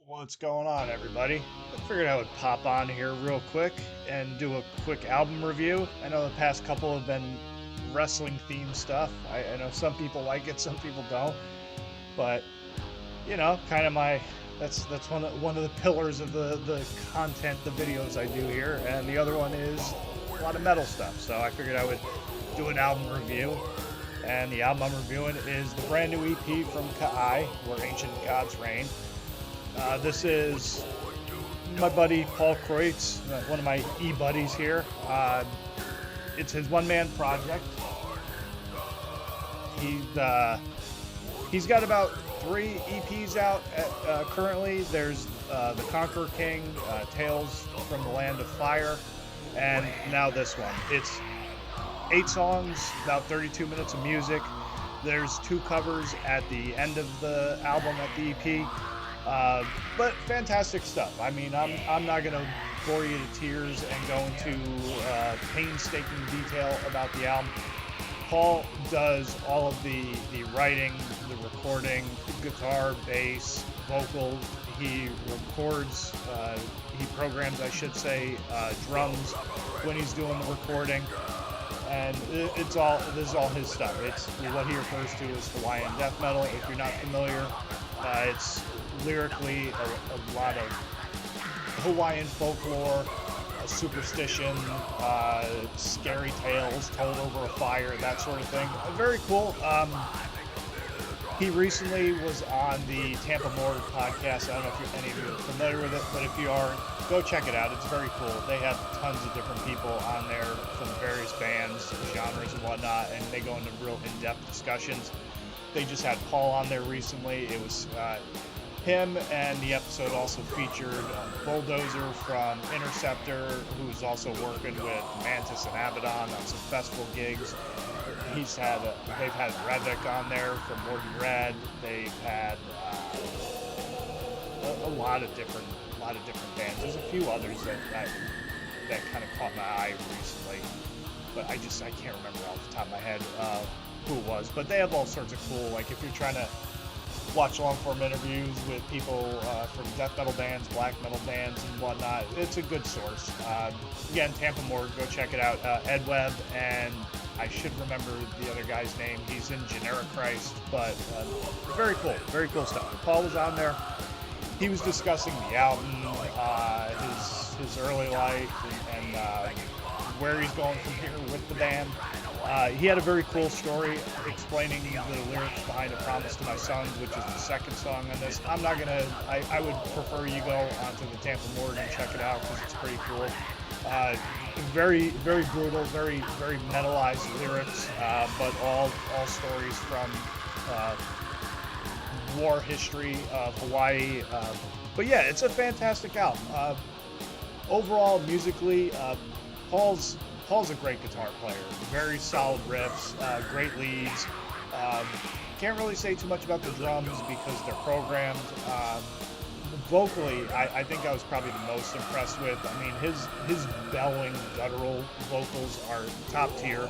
What's going on, everybody? I figured I would pop on here real quick and do a quick album review. I know the past couple have been wrestling themed stuff. I know some people like it, some people don't, but kind of my that's one of the pillars of the content, the videos I do here, and the other one is a lot of metal stuff. So I figured I would do an album review. And the album I'm reviewing is the brand new EP from Kai, Where Ancient Gods Reign. This is my buddy Paul Kreutz, one of my e-buddies here. It's his one-man project. He's got about 3 EPs out currently. There's The Conqueror King, Tales from the Land of Fire, and now this one. It's 8 songs, about 32 minutes of music. There's 2 covers at the end of the album at the EP. But fantastic stuff. I mean, I'm not going to bore you to tears and go into painstaking detail about the album. Paul does all of the writing, the recording, guitar, bass, vocals. He records, he programs, I should say, drums when he's doing the recording. And this is all his stuff. It's what he refers to as Hawaiian Death Metal. If you're not familiar, it's lyrically a lot of Hawaiian folklore, superstition, scary tales told over a fire, that sort of thing. Very cool. He recently was on the Tampa Mortar podcast. I don't know if any of you are familiar with it, but if you are, go check it out. It's very cool. They have tons of different people on there from various bands, genres, and whatnot, and they go into real in-depth discussions. They just had Paul on there recently. It was him, and the episode also featured Bulldozer from Interceptor, who's also working with Mantis and Abaddon on some festival gigs. They've had Revik on there from Morgan Red. They've had a lot of different bands. There's a few others that kind of caught my eye recently, but I can't remember off the top of my head who it was. But they have all sorts of cool, like if you're trying to watch long-form interviews with people from death metal bands, black metal bands, and whatnot, it's a good source. Again, Tampa Mortar, go check it out. Ed Webb, and I should remember the other guy's name. He's in Generic Christ, but very cool stuff. Paul was on there. He was discussing the album, his early life, and where he's going from here with the band. He had a very cool story explaining the lyrics behind A Promise to My Sons, which is the second song on this. I'm not gonna. I would prefer you go onto the Tampa Mortar and check it out because it's pretty cool. Very brutal, very metalized lyrics, but all stories from war history of Hawaii. But yeah, it's a fantastic album. Overall, musically, Paul's a great guitar player. Very solid riffs, great leads. Can't really say too much about the drums because they're programmed. Vocally, I think I was probably the most impressed with. I mean, his bellowing, guttural vocals are top tier.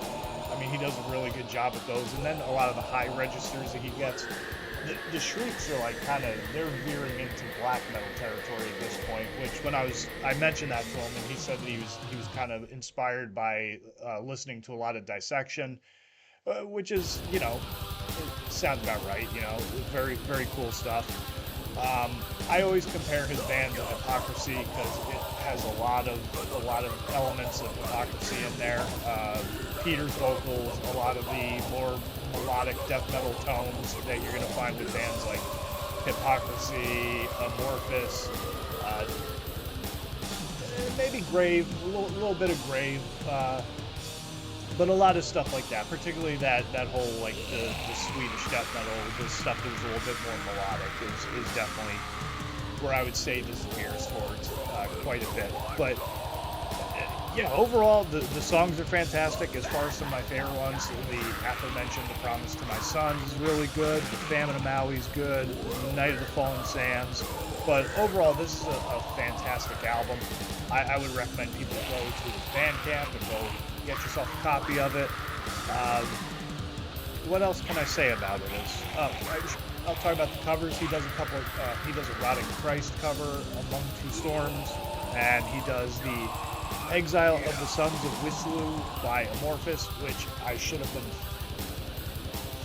I mean, he does a really good job with those. And then a lot of the high registers that he gets. The shrieks are like they're veering into black metal territory at this point, which when I mentioned that to him, and he said that he was kind of inspired by listening to a lot of Dissection, which is, it sounds about right, very cool stuff. I always compare his band to Hypocrisy because it has a lot of elements of Hypocrisy in there. Peter's vocals, a lot of the more melodic death metal tones that you're going to find with bands like Hypocrisy, Amorphous, maybe Grave, a little bit of Grave, but a lot of stuff like that, particularly that whole, like, the Swedish death metal, the stuff that was a little bit more melodic is definitely where I would say this veers towards quite a bit. But overall, the songs are fantastic. As far as some of my favorite ones, the aforementioned The Promise to My Sons is really good. The Famine of Maui is good. Night of the Fallen Sands. But overall, this is a fantastic album. I would recommend people go to his Bandcamp and go get yourself a copy of it. What else can I say about it? I'll talk about the covers. He does a couple. He does a Rotting Christ cover, Among Two Storms, and he does the Exile of the Sons of Wislu by Amorphous, which I should have been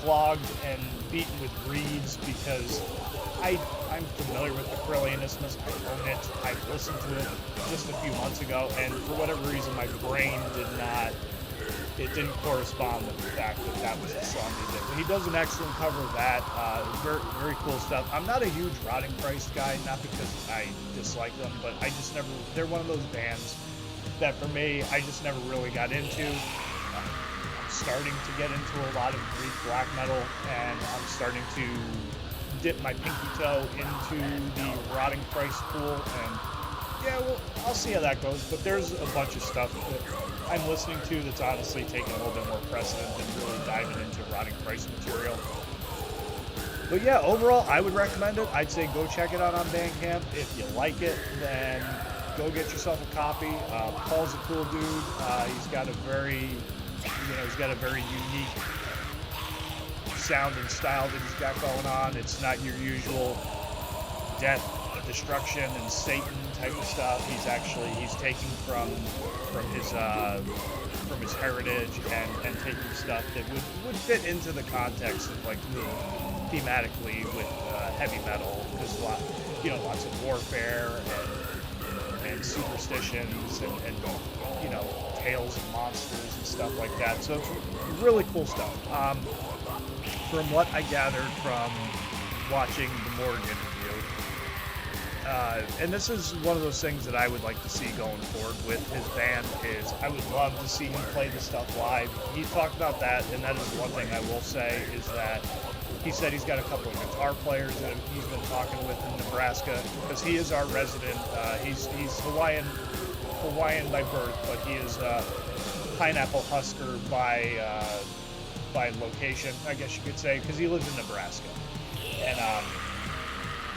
flogged and beaten with reeds because I'm familiar with the Carillianismus. I own it. I listened to it just a few months ago, and for whatever reason, my brain didn't correspond with the fact that that was the song he did. But he does an excellent cover of that. Very, very cool stuff. I'm not a huge Rotting Christ guy, not because I dislike them, but I just never, they're one of those bands that for me, I just never really got into. I'm starting to get into a lot of Greek black metal, and I'm starting to dip my pinky toe into the Rotting Christ pool, and yeah, well, I'll see how that goes. But there's a bunch of stuff that I'm listening to that's honestly taking a little bit more precedent than really diving into Rotting Christ material. But yeah, overall, I would recommend it. I'd say go check it out on Bandcamp. If you like it, then go get yourself a copy. Paul's a cool dude. He's got a very unique sound and style that he's got going on. It's not your usual death, destruction, and Satan type of stuff. He's taking from his heritage and taking stuff that would fit into the context of like thematically with heavy metal, because lots of warfare and superstitions and tales of monsters and stuff like that. So it's really cool stuff. From what I gathered from watching the Morgan interview, and this is one of those things that I would like to see going forward with his band, is I would love to see him play the stuff live. He talked about that, and that is one thing I will say, is that he said he's got a couple of guitar players that he's been talking with in Nebraska, because he is our resident. He's Hawaiian by birth, but he is Pineapple Husker by location, I guess you could say, because he lives in Nebraska. And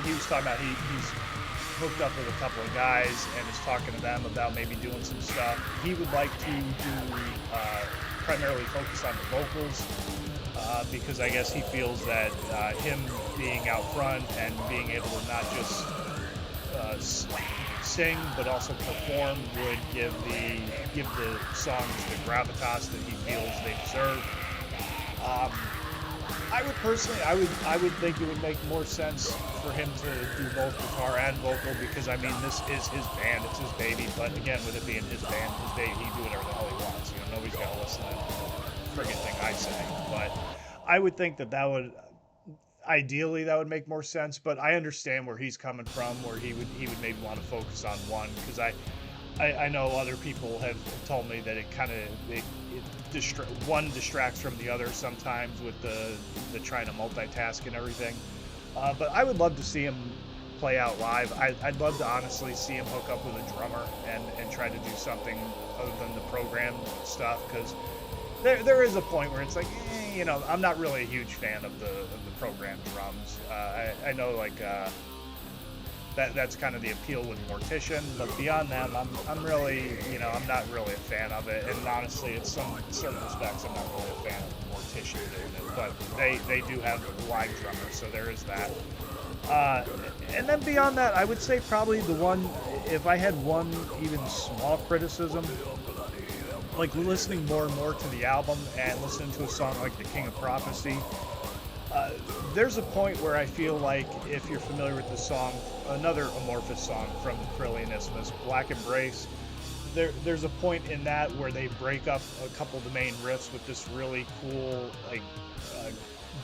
he was talking about he's hooked up with a couple of guys and is talking to them about maybe doing some stuff. He would like to do primarily focus on the vocals, because I guess he feels that him being out front and being able to not just sing but also perform would give the songs the gravitas that he feels they deserve. I would think it would make more sense for him to do both guitar and vocal, because I mean, this is his band, it's his baby. But again, with it being his band, his baby, he do whatever the hell he wants. Nobody's got to listen to the friggin' thing I say. But I would think that would ideally that would make more sense. But I understand where he's coming from, where he would maybe want to focus on one, because I know other people have told me that one distracts from the other sometimes with the trying to multitask and everything. But I would love to see him play out live. I'd love to honestly see him hook up with a drummer and try to do something other than the program stuff, because there is a point where it's like, I'm not really a huge fan of the program drums. I know like that's kind of the appeal with Mortician, but beyond that, I'm really, I'm not really a fan of it. And honestly, in certain respects, I'm not really a fan of Mortician doing it. But they do have live drummers, so there is that. And then beyond that, I would say probably the one, if I had one even small criticism, like listening more and more to the album and listening to a song like The King of Prophecy, there's a point where I feel like, if you're familiar with the song, another Amorphous song from Carillianismus, Black Embrace, there's a point in that where they break up a couple of the main riffs with this really cool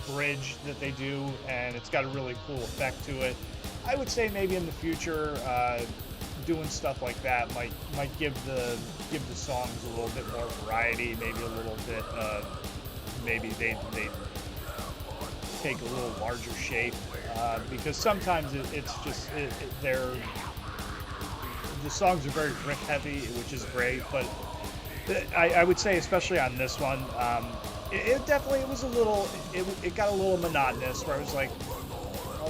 bridge that they do, and it's got a really cool effect to it. I would say maybe in the future, doing stuff like that might give the songs a little bit more variety, maybe a little bit, maybe they take a little larger shape, because sometimes it's just the songs are very riff heavy, which is great, but I would say, especially on this one, it definitely was a little, it got a little monotonous, where I was like,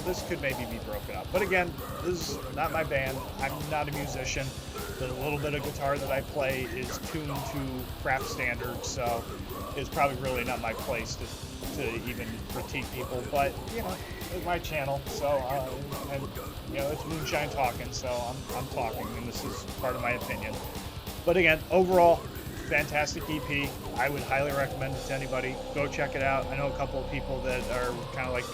this could maybe be broken up. But again, this is not my band. I'm not a musician. The little bit of guitar that I play is tuned to craft standards, so it's probably really not my place to even critique people. But, you know, it's my channel, so, and, you know, it's moonshine talking, so I'm talking, and this is part of my opinion. But again, overall, fantastic EP. I would highly recommend it to anybody. Go check it out. I know a couple of people that are kind of like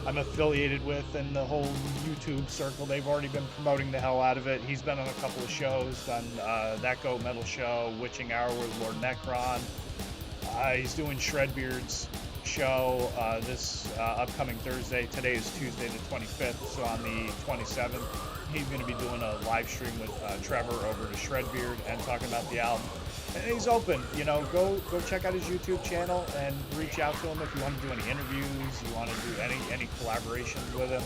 I'm affiliated with in the whole YouTube circle. They've already been promoting the hell out of it. He's been on a couple of shows, done That Goat Metal show, Witching Hour with Lord Necron. He's doing Shredbeard's show this upcoming Thursday. Today is Tuesday the 25th, so on the 27th, he's going to be doing a live stream with Trevor over to Shredbeard and talking about the album. And he's open, you know, go check out his YouTube channel and reach out to him if you want to do any interviews, you want to do any collaborations with him,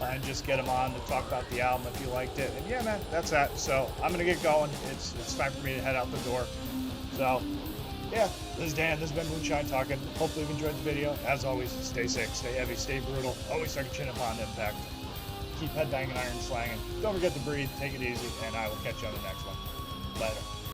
and just get him on to talk about the album if you liked it. And yeah, man, that's that. So I'm going to get going. It's time for me to head out the door. So yeah, this is Dan. This has been Moonshine Talking. Hopefully you've enjoyed the video. As always, stay sick, stay heavy, stay brutal. Always start your chin up on impact. Keep headbanging, iron slanging. Don't forget to breathe. Take it easy, and I will catch you on the next one. Later.